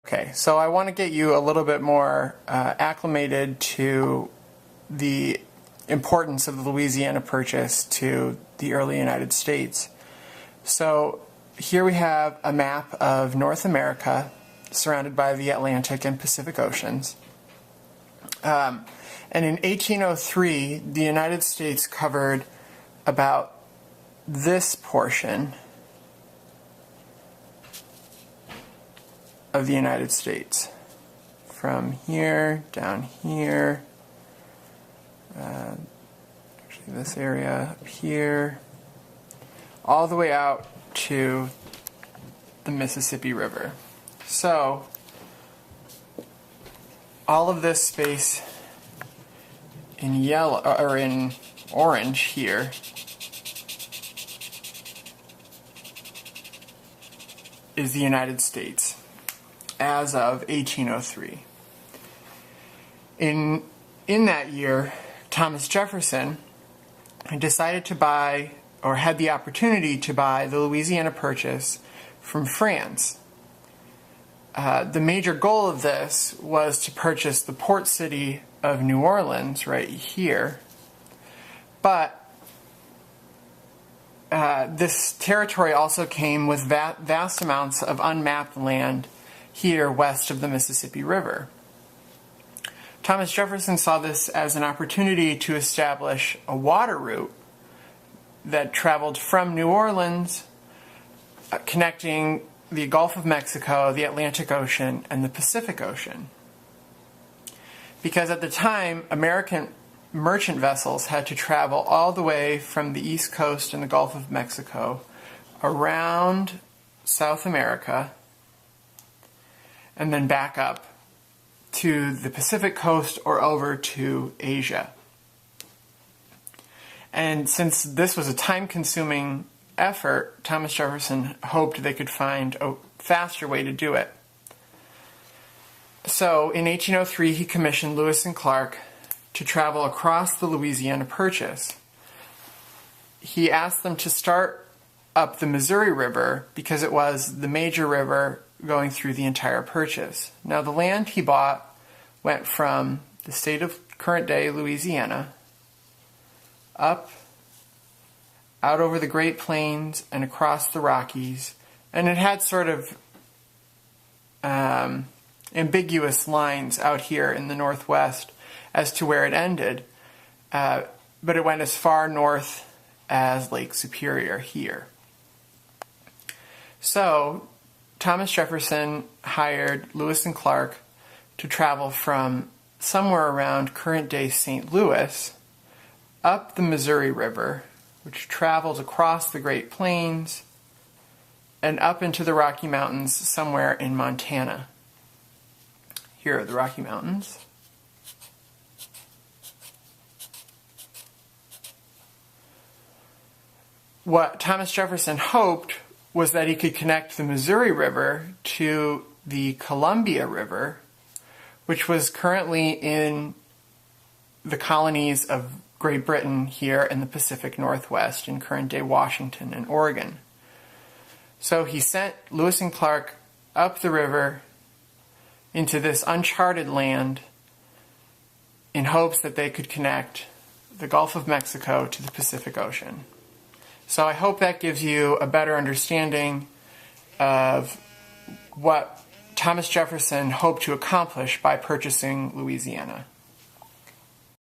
Okay, so I want to get you a little bit more acclimated to the importance of the Louisiana Purchase to the early United States. So here we have a map of North America surrounded by the Atlantic and Pacific Oceans. And in 1803, the United States covered about this portion of the United States. From here, down here, actually this area up here, all the way out to the Mississippi River. So, all of this space in yellow, or in orange here, is the United States as of 1803. In that year, Thomas Jefferson decided to buy, or had the opportunity to buy, the Louisiana Purchase from France. The major goal of this was to purchase the port city of New Orleans right here, but this territory also came with vast amounts of unmapped land here west of the Mississippi River. Thomas Jefferson saw this as an opportunity to establish a water route that traveled from New Orleans, connecting the Gulf of Mexico, the Atlantic Ocean, and the Pacific Ocean. Because at the time, American merchant vessels had to travel all the way from the East Coast and the Gulf of Mexico around South America and then back up to the Pacific coast or over to Asia. And since this was a time-consuming effort, Thomas Jefferson hoped they could find a faster way to do it. So in 1803, he commissioned Lewis and Clark to travel across the Louisiana Purchase. He asked them to start up the Missouri River because it was the major river going through the entire purchase. Now, the land he bought went from the state of current-day Louisiana up, out over the Great Plains and across the Rockies, and it had sort of ambiguous lines out here in the northwest as to where it ended, but it went as far north as Lake Superior here. So Thomas Jefferson hired Lewis and Clark to travel from somewhere around current-day St. Louis up the Missouri River, which travels across the Great Plains and up into the Rocky Mountains somewhere in Montana. Here are the Rocky Mountains. What Thomas Jefferson hoped was that he could connect the Missouri River to the Columbia River, which was currently in the colonies of Great Britain here in the Pacific Northwest in current-day Washington and Oregon. So he sent Lewis and Clark up the river into this uncharted land in hopes that they could connect the Gulf of Mexico to the Pacific Ocean. So I hope that gives you a better understanding of what Thomas Jefferson hoped to accomplish by purchasing Louisiana.